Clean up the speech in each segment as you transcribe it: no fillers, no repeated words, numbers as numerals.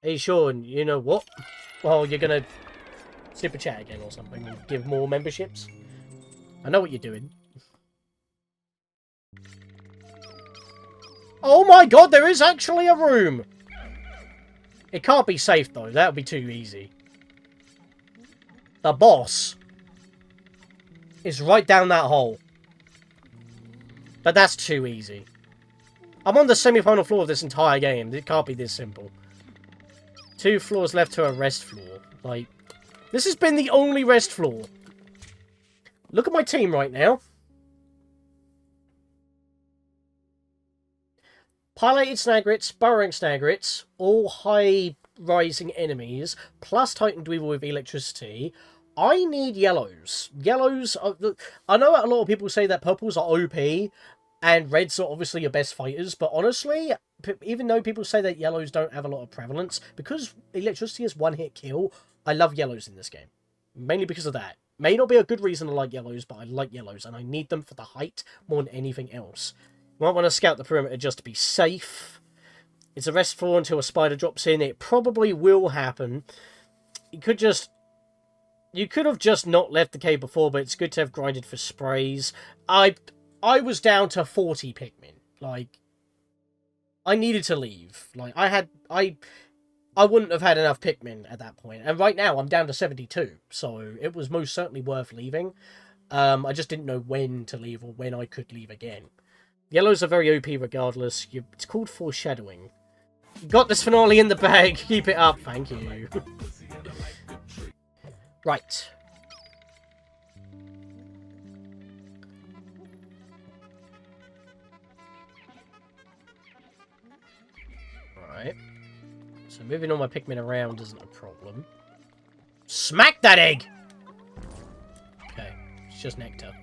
Hey, Sean, you know what? Well, you're gonna super chat again or something and give more memberships? I know what you're doing. Oh my god, there is actually a room! It can't be safe, though. That would be too easy. The boss is right down that hole. But that's too easy. I'm on the semi-final floor of this entire game. It can't be this simple. 2 floors left to a rest floor. Like, this has been the only rest floor. Look at my team right now. Pilated Snagrits, Burrowing Snagrits, all high-rising enemies, plus Titan Dweevil with electricity. I need yellows. Yellows are... I know a lot of people say that purples are OP, and reds are obviously your best fighters, but honestly, even though people say that yellows don't have a lot of prevalence, because electricity is one-hit kill, I love yellows in this game. Mainly because of that. May not be a good reason to like yellows, but I like yellows, and I need them for the height more than anything else. You might want to scout the perimeter just to be safe. It's a rest floor until a spider drops in. It probably will happen. You could have just not left the cave before, but it's good to have grinded for sprays. I was down to 40 Pikmin. Like, I needed to leave. Like, I wouldn't have had enough Pikmin at that point. And right now, I'm down to 72. So, it was most certainly worth leaving. I just didn't know when to leave or when I could leave again. Yellows are very OP regardless. It's called foreshadowing. You got this finale in the bag. Keep it up. Thank you. Right. Right. So moving all my Pikmin around isn't a problem. Smack that egg! Okay. It's just nectar.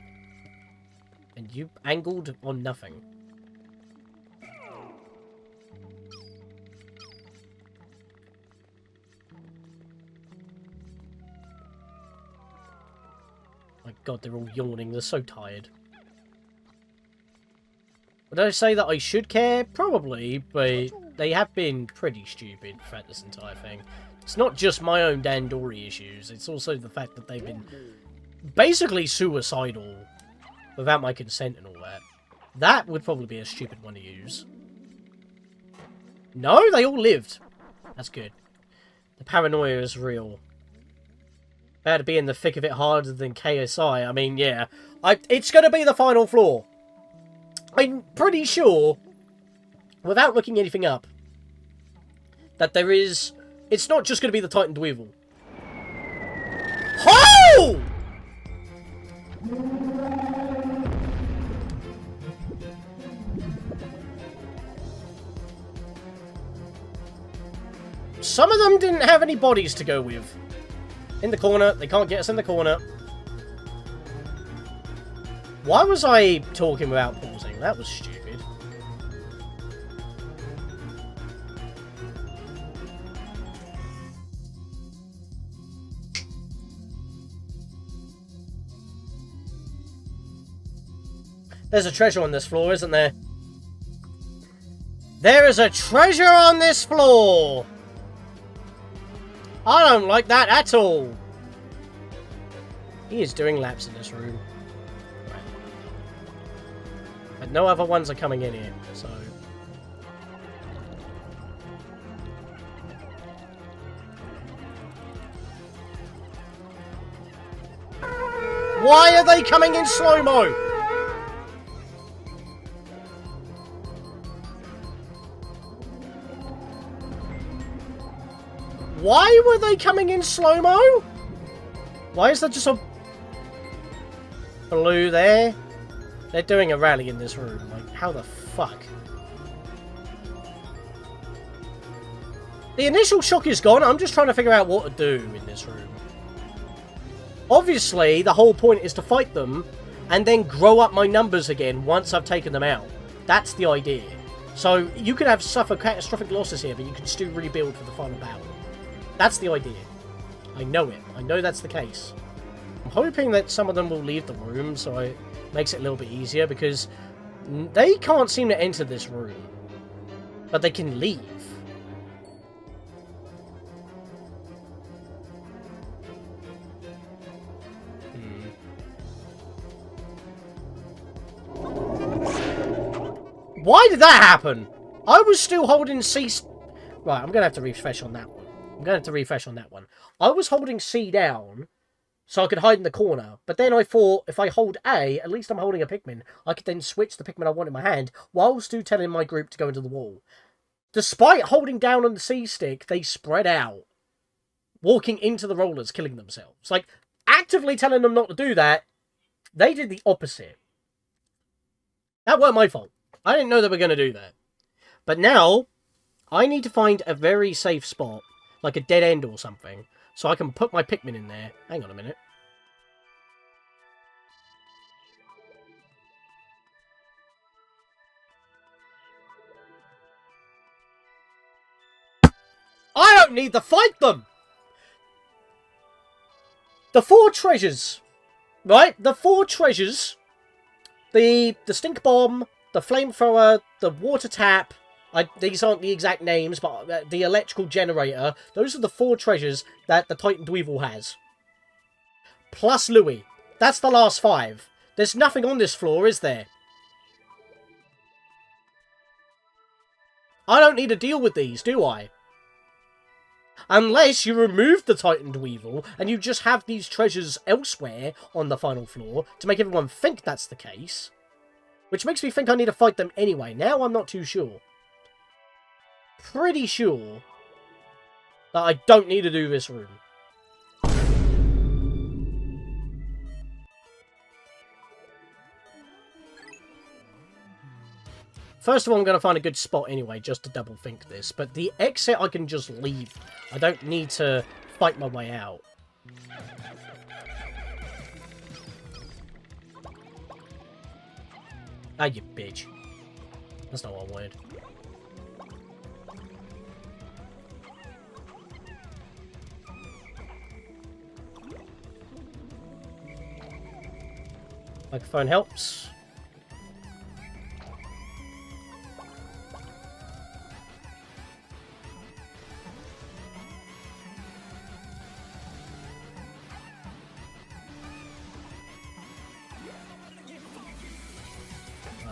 And you angled on nothing. My god, they're all yawning. They're so tired. Would I say that I should care? Probably, but they have been pretty stupid throughout this entire thing. It's not just my own Dandori issues. It's also the fact that they've been basically suicidal without my consent and all that. That would probably be a stupid one to use. No, they all lived. That's good. The paranoia is real. Better to be in the thick of it harder than KSI. I mean, yeah. It's going to be the final floor. I'm pretty sure, without looking anything up, that there is... It's not just going to be the Titan Dweevil. Ho! Some of them didn't have any bodies to go with. In the corner. They can't get us in the corner. Why was I talking without pausing? That was stupid. There's a treasure on this floor, isn't there? There is a treasure on this floor! I don't like that at all. He is doing laps in this room. Right. But no other ones are coming in here, so... Why are they coming in slow-mo? Why were they coming in slow-mo? Why is there just a blue there? They're doing a rally in this room. Like, how the fuck? The initial shock is gone. I'm just trying to figure out what to do in this room. Obviously, the whole point is to fight them and then grow up my numbers again once I've taken them out. That's the idea. So, you could have suffer catastrophic losses here, but you can still rebuild for the final battle. That's the idea. I know it. I know that's the case. I'm hoping that some of them will leave the room, so it makes it a little bit easier, because they can't seem to enter this room. But they can leave. Why did that happen? I was still holding C... Right, I'm going to have to refresh on that one. I was holding C down so I could hide in the corner. But then I thought, if I hold A, at least I'm holding a Pikmin. I could then switch the Pikmin I want in my hand while still telling my group to go into the wall. Despite holding down on the C stick, they spread out. Walking into the rollers, killing themselves. Like, actively telling them not to do that, they did the opposite. That weren't my fault. I didn't know they were going to do that. But now, I need to find a very safe spot, like a dead end or something, so I can put my Pikmin in there. Hang on a minute. I don't need to fight them! The 4 treasures, right? The 4 treasures, the stink bomb, the flamethrower, the water tap, these aren't the exact names, but the electrical generator, those are the 4 treasures that the Titan Dweevil has. Plus Louis. That's the last 5. There's nothing on this floor, is there? I don't need to deal with these, do I? Unless you remove the Titan Dweevil and you just have these treasures elsewhere on the final floor to make everyone think that's the case. Which makes me think I need to fight them anyway. Now I'm not too sure. Pretty sure that I don't need to do this room. First of all, I'm going to find a good spot anyway, just to double think this. But the exit I can just leave. I don't need to fight my way out. Ah, you bitch. That's not what I wanted. Microphone helps.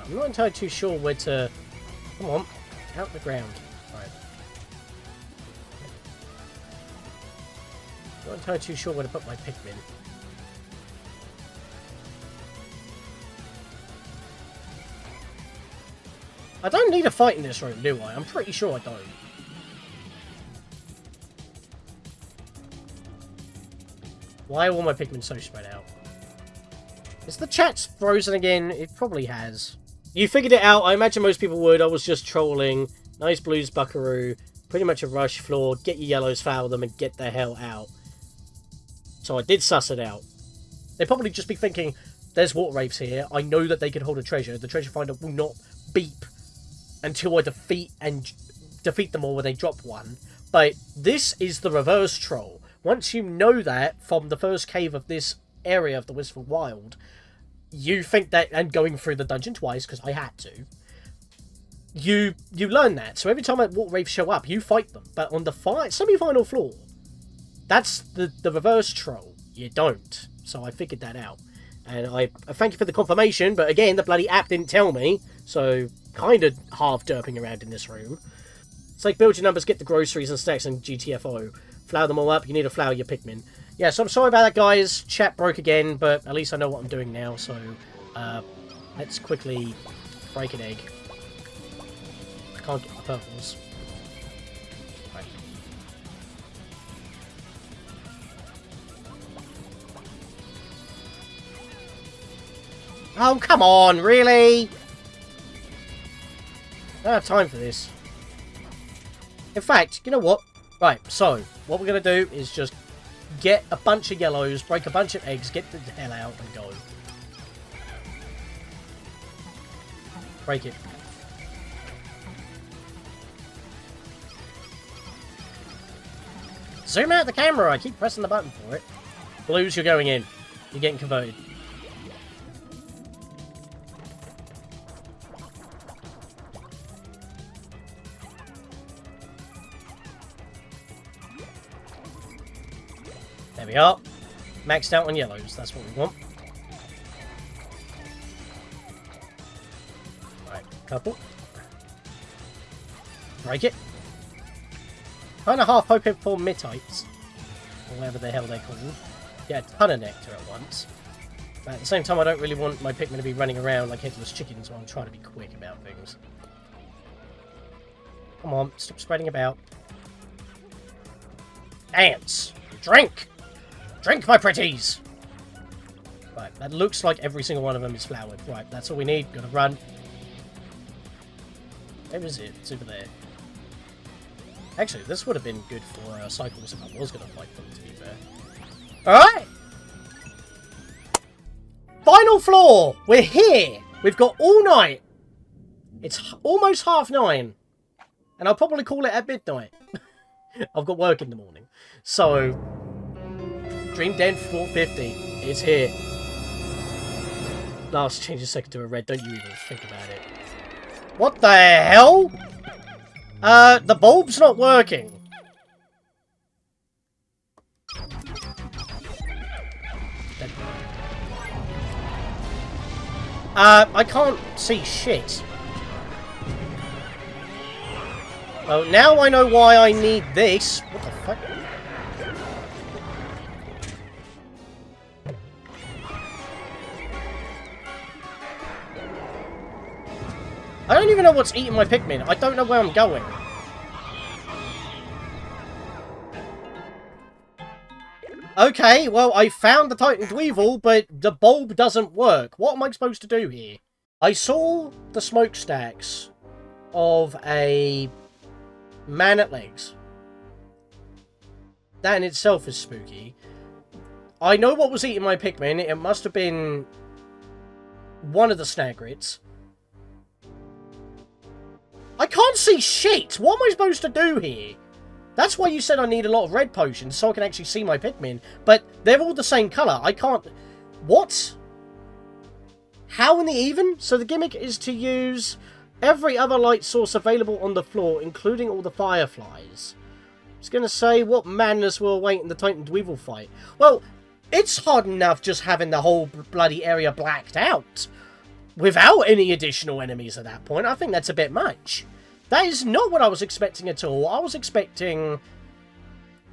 I'm not entirely too sure where to... Come on. Out the ground. Right. Not entirely too sure where to put my Pikmin. I don't need a fight in this room, do I? I'm pretty sure I don't. Why are all my Pikmin so spread out? Is the chat frozen again? It probably has. You figured it out. I imagine most people would. I was just trolling. Nice blues, buckaroo. Pretty much a rush floor. Get your yellows, foul them, and get the hell out. So I did suss it out. They'd probably just be thinking, there's water wraiths here. I know that they can hold a treasure. The treasure finder will not beep until I defeat them all when they drop one. But this is the reverse troll. Once you know that from the first cave of this area of the Wistful Wild, you think that, and going through the dungeon twice, because I had to, you learn that. So every time a water wraith show up, you fight them. But on the semi-final floor, that's the reverse troll. You don't. So I figured that out. And I thank you for the confirmation, but again, the bloody app didn't tell me, so kind of half derping around in this room. It's like build your numbers, get the groceries and stacks and GTFO. Flower them all up, you need to flower your Pikmin. Yeah, so I'm sorry about that, guys. Chat broke again, but at least I know what I'm doing now, so let's quickly break an egg. I can't get the purples. Right. Oh, come on, really? I don't have time for this. In fact, you know what? Right, so, what we're going to do is just get a bunch of yellows, break a bunch of eggs, get the hell out and go. Break it. Zoom out the camera, I keep pressing the button for it. Blues, you're going in. You're getting converted. There we are. Maxed out on yellows. That's what we want. Right, couple. Break it. Kind of half hoping for Mittites. Or whatever the hell they're called. Get a ton of nectar at once. But at the same time, I don't really want my Pikmin to be running around like headless chickens while I'm trying to be quick about things. Come on, stop spreading about. Ants! Drink! Drink, my pretties! Right, that looks like every single one of them is flowered. Right, that's all we need. Gotta run. Where is it? It's over there. Actually, this would have been good for cycles if I was going to fight them, to be fair. Alright! Final floor! We're here! We've got all night. It's almost 9:30. And I'll probably call it at midnight. I've got work in the morning. So, Dream Den 450 is here. Last change a second to a red. Don't you even think about it. What the hell? The bulb's not working. I can't see shit. Oh, now I know why I need this. What the fuck? I don't even know what's eating my Pikmin. I don't know where I'm going. Okay, well, I found the Titan Dweevil, but the bulb doesn't work. What am I supposed to do here? I saw the smokestacks of a man at legs. That in itself is spooky. I know what was eating my Pikmin. It must have been one of the Snagrits. I can't see shit! What am I supposed to do here? That's why you said I need a lot of red potions, so I can actually see my Pikmin. But they're all the same colour. I can't... What? How in the even? So the gimmick is to use every other light source available on the floor, including all the fireflies. I was going to say, what madness will await in the Titan Dweevil fight? Well, it's hard enough just having the whole bloody area blacked out. Without any additional enemies at that point, I think that's a bit much. That is not what I was expecting at all. I was expecting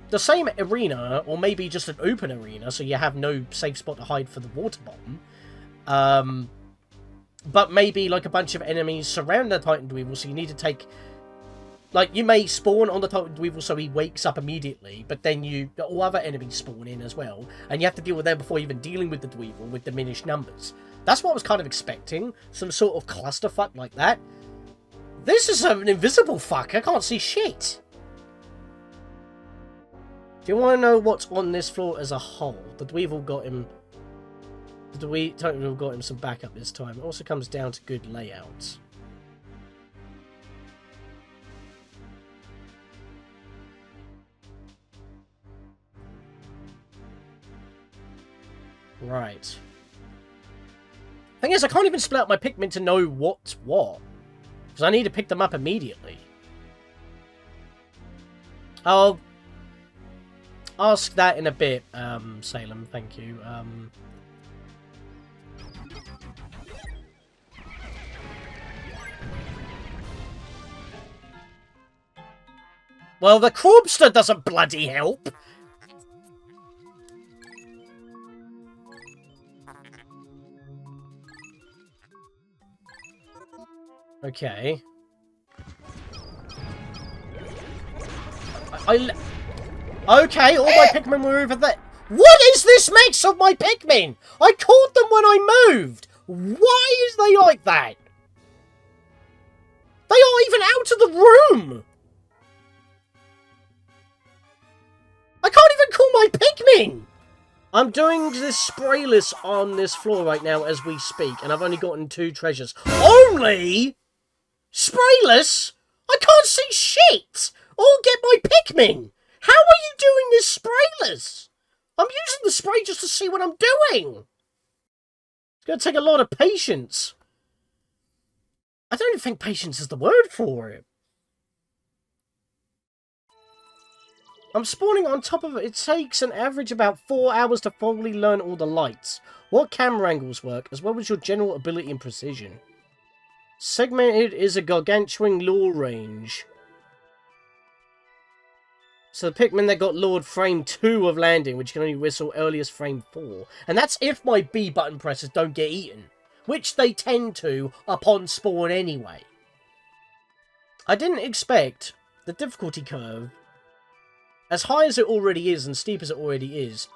the same arena, or maybe just an open arena, so you have no safe spot to hide for the water bomb. But maybe like a bunch of enemies surround the Titan Dweevil, so you need to take... Like, you may spawn on the Titan Dweevil so he wakes up immediately, but then all other enemies spawn in as well, and you have to deal with them before even dealing with the Dweevil with diminished numbers. That's what I was kind of expecting. Some sort of clusterfuck like that. This is an invisible fuck. I can't see shit. Do you want to know what's on this floor as a whole? The Dweevil got him... The Titan Dweevil got him some backup this time. It also comes down to good layouts. Right. Thing is, I can't even split up my Pikmin to know what's what. Because I need to pick them up immediately. I'll ask that in a bit, Salem, thank you. Well, the Crobster doesn't bloody help! Okay. Okay, all my Pikmin were over there. What is this mix of my Pikmin? I caught them when I moved. Why is they like that? They aren't even out of the room. I can't even call my Pikmin. I'm doing this sprayless on this floor right now as we speak, and I've only gotten 2 treasures. Only? Sprayless? I can't see shit! Or get my Pikmin! How are you doing this sprayless? I'm using the spray just to see what I'm doing! It's going to take a lot of patience. I don't even think patience is the word for it. I'm spawning on top of it. It takes an average about 4 hours to fully learn all the lights. What camera angles work, as well as your general ability and precision. Segmented is a gargantuan lore range. So the Pikmin that got lured frame 2 of landing, which can only whistle earliest frame 4. And that's if my B button presses don't get eaten. Which they tend to upon spawn anyway. I didn't expect the difficulty curve, as high as it already is and steep as it already is,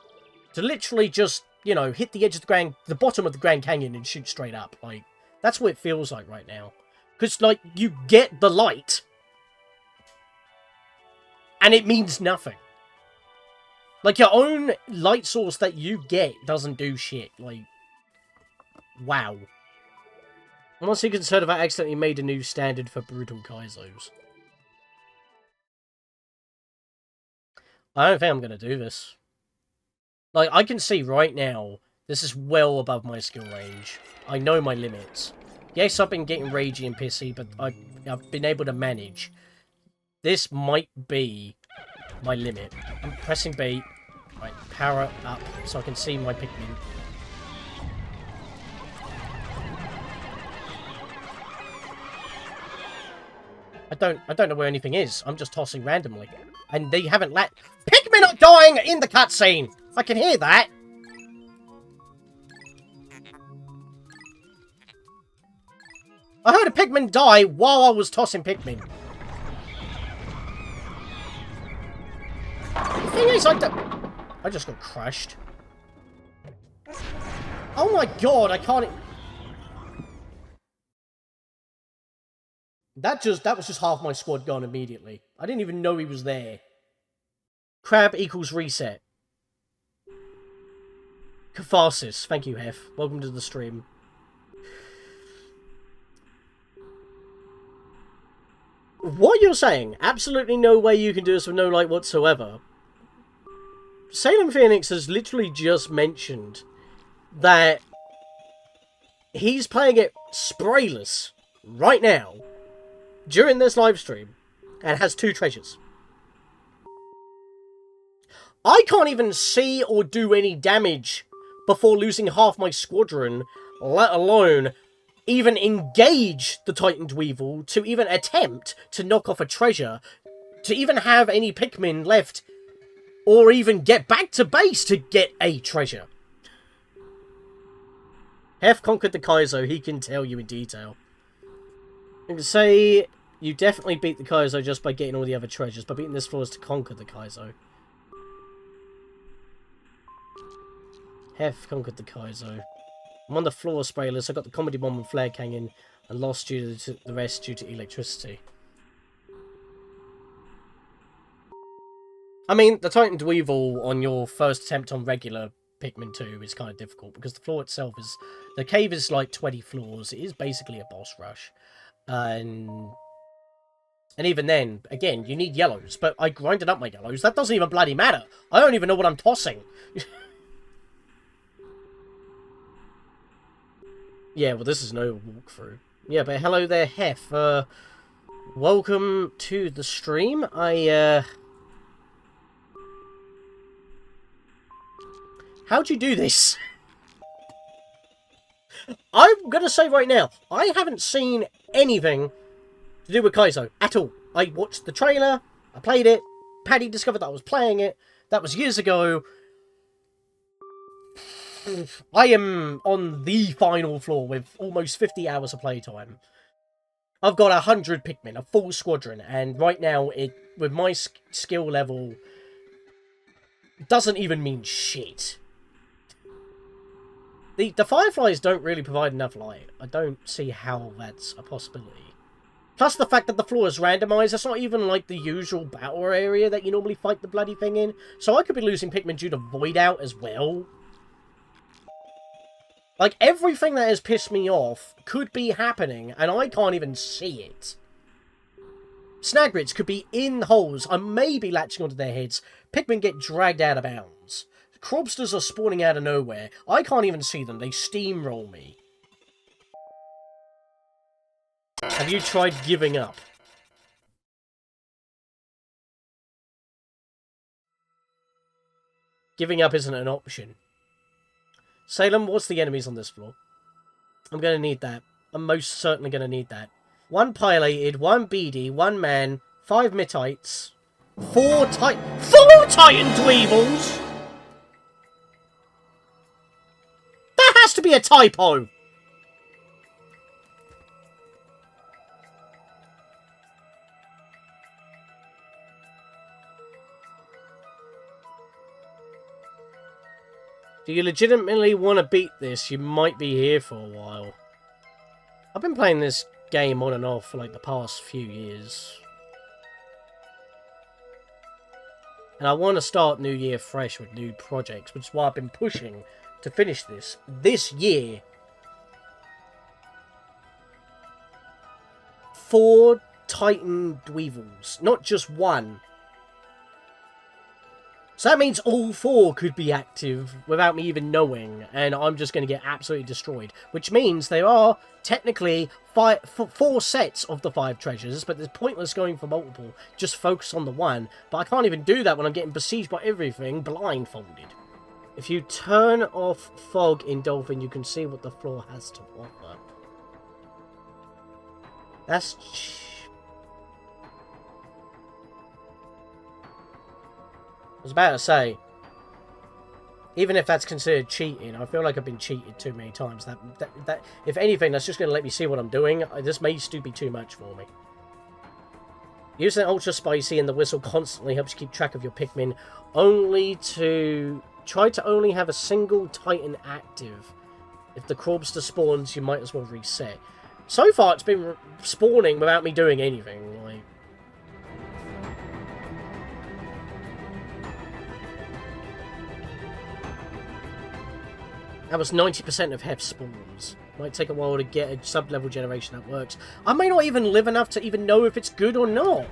to literally just, you know, hit the edge of the bottom of the Grand Canyon and shoot straight up. Like, that's what it feels like right now. Because, like, you get the light, and it means nothing. Like, your own light source that you get doesn't do shit. Like, wow. I'm honestly concerned if I accidentally made a new standard for brutal Kaizos. I don't think I'm going to do this. Like, I can see right now, this is well above my skill range. I know my limits. Yes, I've been getting ragey and pissy, but I've been able to manage. This might be my limit. I'm pressing B. Right, power up so I can see my Pikmin. I don't know where anything is. I'm just tossing randomly. And they haven't Pikmin are dying in the cutscene! I can hear that! I heard a Pikmin die while I was tossing Pikmin. The thing is, I just got crushed. Oh my god, I can't... That was just half my squad gone immediately. I didn't even know he was there. Crab equals reset. Catharsis. Thank you, Hef. Welcome to the stream. What you're saying, absolutely no way you can do this with no light whatsoever. Salem Phoenix has literally just mentioned that he's playing it sprayless right now during this live stream and has 2 treasures. I can't even see or do any damage before losing half my squadron, let alone even engage the Titan Dweevil to even attempt to knock off a treasure, to even have any Pikmin left, or even get back to base to get a treasure. Hef conquered the Kaizo, he can tell you in detail. I can say you definitely beat the Kaizo just by getting all the other treasures, but beating this floor is to conquer the Kaizo. Hef conquered the Kaizo. I'm on the floor sprayless. I got the comedy bomb and flare canyon and lost due to the rest due to electricity. I mean, the Titan Dweevil on your first attempt on regular Pikmin 2 is kind of difficult because the floor itself is... The cave is like 20 floors. It is basically a boss rush. And even then, again, you need yellows. But I grinded up my yellows. That doesn't even bloody matter. I don't even know what I'm tossing. Yeah, well, this is no walkthrough. Yeah, but hello there, Hef. Welcome to the stream. How'd you do this? I'm gonna say right now, I haven't seen anything to do with Kaizo at all. I watched the trailer, I played it, Paddy discovered that I was playing it, that was years ago. I am on the final floor with almost 50 hours of playtime. I've got 100 Pikmin, a full squadron, and right now, with my skill level, doesn't even mean shit. The Fireflies don't really provide enough light. I don't see how that's a possibility. Plus the fact that the floor is randomized, it's not even like the usual battle area that you normally fight the bloody thing in. So I could be losing Pikmin due to Void Out as well. Like, everything that has pissed me off could be happening, and I can't even see it. Snagrits could be in holes. I may be latching onto their heads. Pikmin get dragged out of bounds. Crobsters are spawning out of nowhere. I can't even see them. They steamroll me. Have you tried giving up? Giving up isn't an option. Salem, what's the enemies on this floor? I'm going to need that. I'm most certainly going to need that. 1 pilated, 1 beady, 1 man, 5 Mittites, Four Titan Dweevils? That has to be a typo. Do you legitimately want to beat this? You might be here for a while. I've been playing this game on and off for like the past few years. And I want to start New Year fresh with new projects, which is why I've been pushing to finish this year. 4 Titan Dweevils, not just one. So that means all 4 could be active without me even knowing, and I'm just going to get absolutely destroyed. Which means there are technically 4 sets of the 5 treasures, but it's pointless going for multiple. Just focus on the one. But I can't even do that when I'm getting besieged by everything blindfolded. If you turn off fog in Dolphin, you can see what the floor has to offer. That's... I was about to say, even if that's considered cheating, I feel like I've been cheated too many times. That if anything, that's just going to let me see what I'm doing. This may still be too much for me. Using Ultra Spicy and the whistle constantly helps you keep track of your Pikmin. Try to only have a single Titan active. If the Crobster spawns, you might as well reset. So far, it's been spawning without me doing anything. Like, that was 90% of Hef spawns. Might take a while to get a sub-level generation that works. I may not even live enough to even know if it's good or not.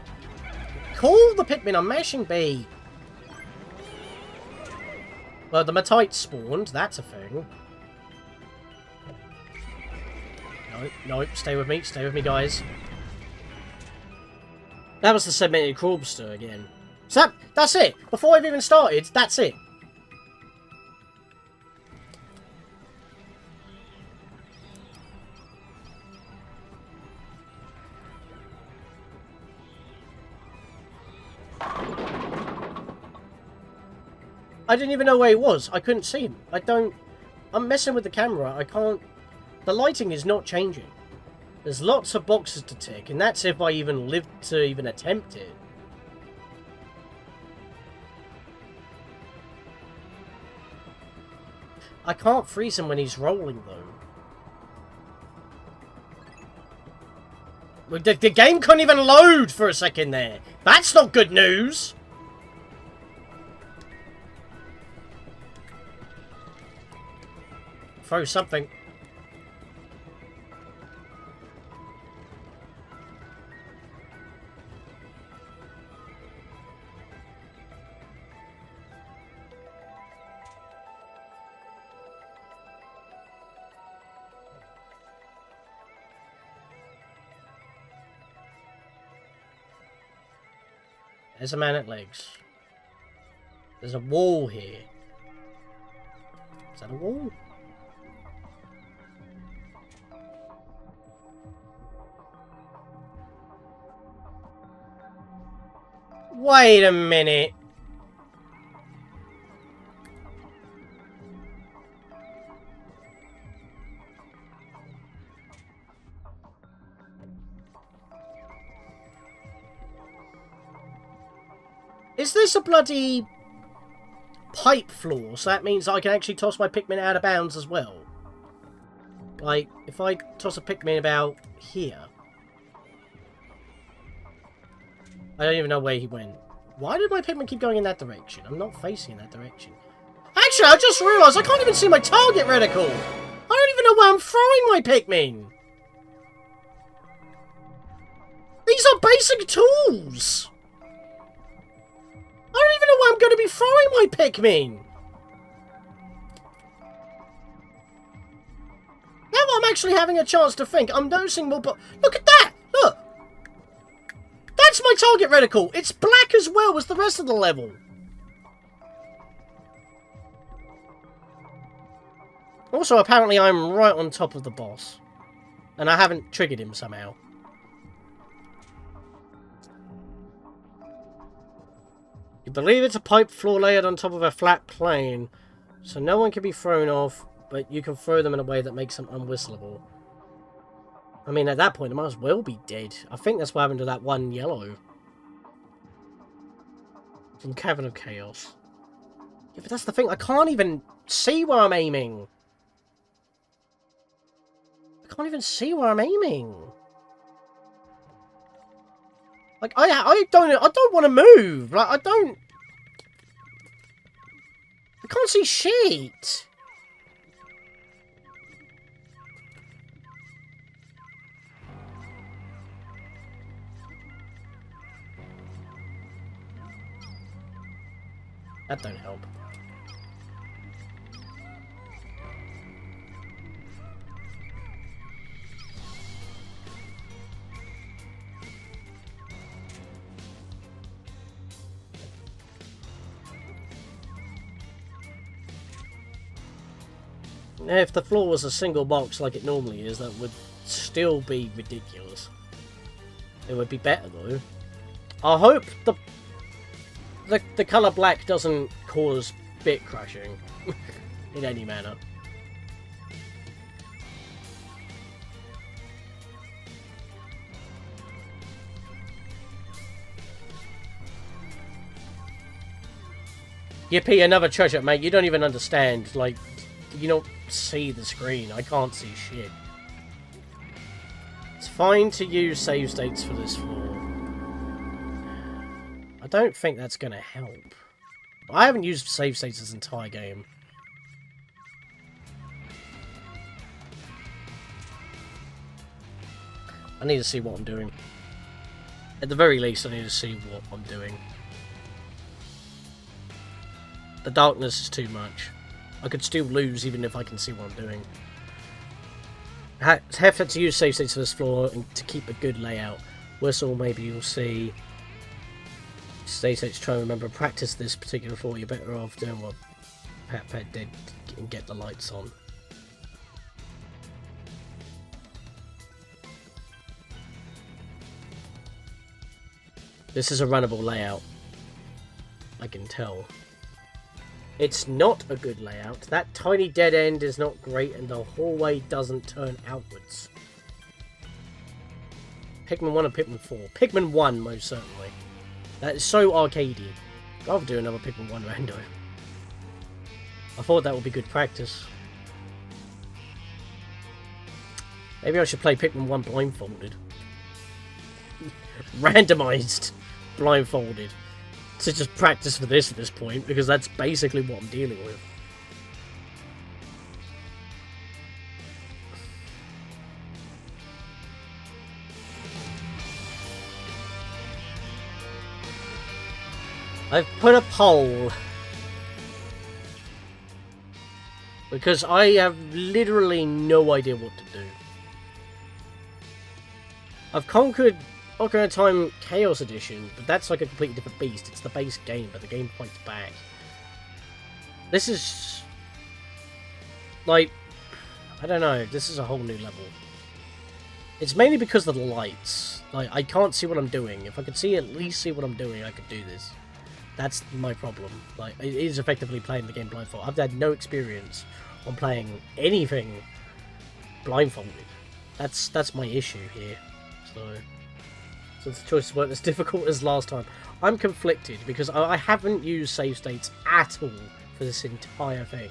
Call the Pikmin, I'm mashing B. Well, the Matite spawned, that's a thing. Nope, stay with me, guys. That was the segmented Crobster again. So that's it. Before I've even started, that's it. I didn't even know where he was. I couldn't see him. I'm messing with the camera. I can't... The lighting is not changing. There's lots of boxes to tick, and that's if I even lived to even attempt it. I can't freeze him when he's rolling, though. The game couldn't even load for a second there. That's not good news. Throw something. There's a man at legs. There's a wall here. Is that a wall? Wait a minute. Is this a bloody pipe floor? So that means I can actually toss my Pikmin out of bounds as well. Like, if I toss a Pikmin about here. I don't even know where he went. Why did my Pikmin keep going in that direction? I'm not facing in that direction. Actually, I just realised I can't even see my target reticle. I don't even know where I'm throwing my Pikmin. These are basic tools. I don't even know where I'm going to be throwing my Pikmin. Now I'm actually having a chance to think. I'm noticing more, but look at that. Look. That's my target reticle. It's black as well as the rest of the level. Also, apparently I'm right on top of the boss. And I haven't triggered him somehow. You believe it's a pipe floor layered on top of a flat plane, so no one can be thrown off, but you can throw them in a way that makes them unwhistleable. I mean, at that point, they might as well be dead. I think that's what happened to that one yellow. From Cavern of Chaos. Yeah, but that's the thing, I can't even see where I'm aiming. I can't even see where I'm aiming. Like, I don't want to move. Like, I can't see shit. That don't help. If the floor was a single box like it normally is, that would still be ridiculous. It would be better though. I hope the colour black doesn't cause bit crashing in any manner. Yippee, another treasure, mate. You don't even understand. Like, you don't see the screen. I can't see shit. It's fine to use save states for this floor. I don't think that's going to help. I haven't used save states this entire game. I need to see what I'm doing. At the very least, I need to see what I'm doing. The darkness is too much. I could still lose even if I can see what I'm doing. Effort to use save states for this floor and to keep a good layout. Whistle, maybe you'll see. Save states, try and remember, practice this particular floor. You're better off doing what Pat did and get the lights on. This is a runnable layout. I can tell. It's not a good layout. That tiny dead end is not great, and the hallway doesn't turn outwards. Pikmin 1 and Pikmin 4. Pikmin 1, most certainly. That is so arcadey. I'll do another Pikmin 1 rando. I thought that would be good practice. Maybe I should play Pikmin 1 blindfolded. Randomized blindfolded. To just practice for this at this point, because that's basically what I'm dealing with. I've put a poll because I have literally no idea what to do. I've conquered Ocarina of Time Chaos Edition, but that's like a completely different beast. It's the base game, but the game fights back. This is... like... I don't know. This is a whole new level. It's mainly because of the lights. Like, I can't see what I'm doing. If I could at least see what I'm doing, I could do this. That's my problem. Like, it is effectively playing the game blindfolded. I've had no experience on playing anything blindfolded. That's my issue here. So the choices weren't as difficult as last time. I'm conflicted because I haven't used save states at all for this entire thing.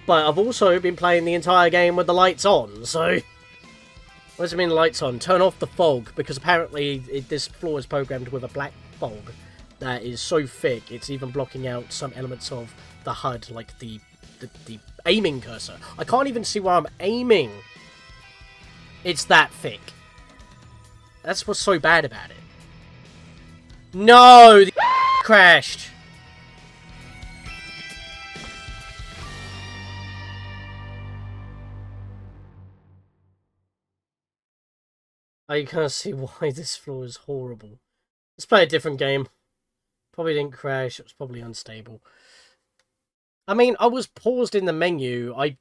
But I've also been playing the entire game with the lights on, so... What does it mean lights on? Turn off the fog, because apparently this floor is programmed with a black fog that is so thick it's even blocking out some elements of the HUD, like the aiming cursor. I can't even see where I'm aiming. It's that thick. That's what's so bad about it. No! The crashed! I can't see why this floor is horrible. Let's play a different game. Probably didn't crash. It was probably unstable. I mean, I was paused in the menu. I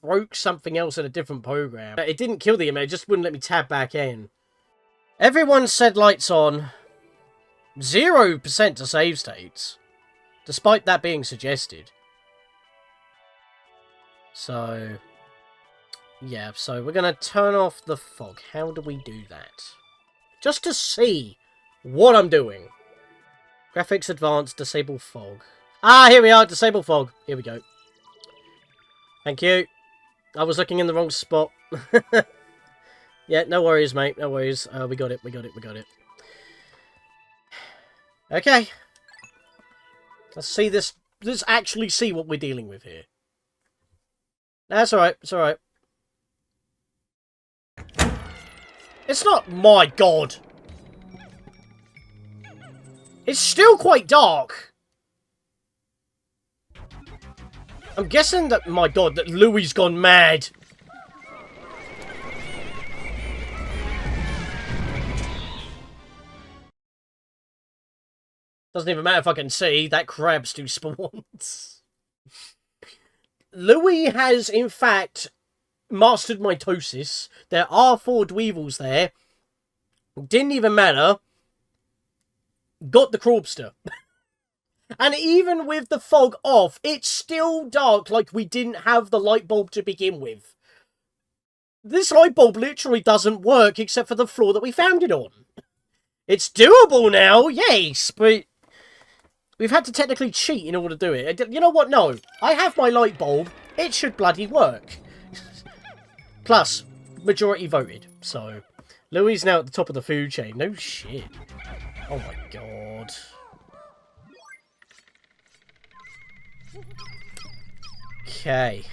broke something else in a different program. It didn't kill the image. It just wouldn't let me tab back in. Everyone said lights on. 0% to save states. Despite that being suggested. So... yeah, so we're going to turn off the fog. How do we do that? Just to see what I'm doing. Graphics advanced, disable fog. Ah, here we are, disable fog. Here we go. Thank you. I was looking in the wrong spot. Yeah, no worries, mate. No worries. We got it. Okay. Let's see this. Let's actually see what we're dealing with here. That's alright. It's alright. It's not... my god! It's still quite dark. I'm guessing that... my god, that Louie's gone mad. Doesn't even matter if I can see. That crab still spawns. Louis has, in fact, mastered mitosis. There are 4 Dweevils there. Didn't even matter. Got the Crawbster. And even with the fog off, it's still dark like we didn't have the light bulb to begin with. This light bulb literally doesn't work except for the floor that we found it on. It's doable now, yes, but... we've had to technically cheat in order to do it. You know what? No. I have my light bulb. It should bloody work. Plus, majority voted. So, Louis is now at the top of the food chain. No shit. Oh my god. Okay.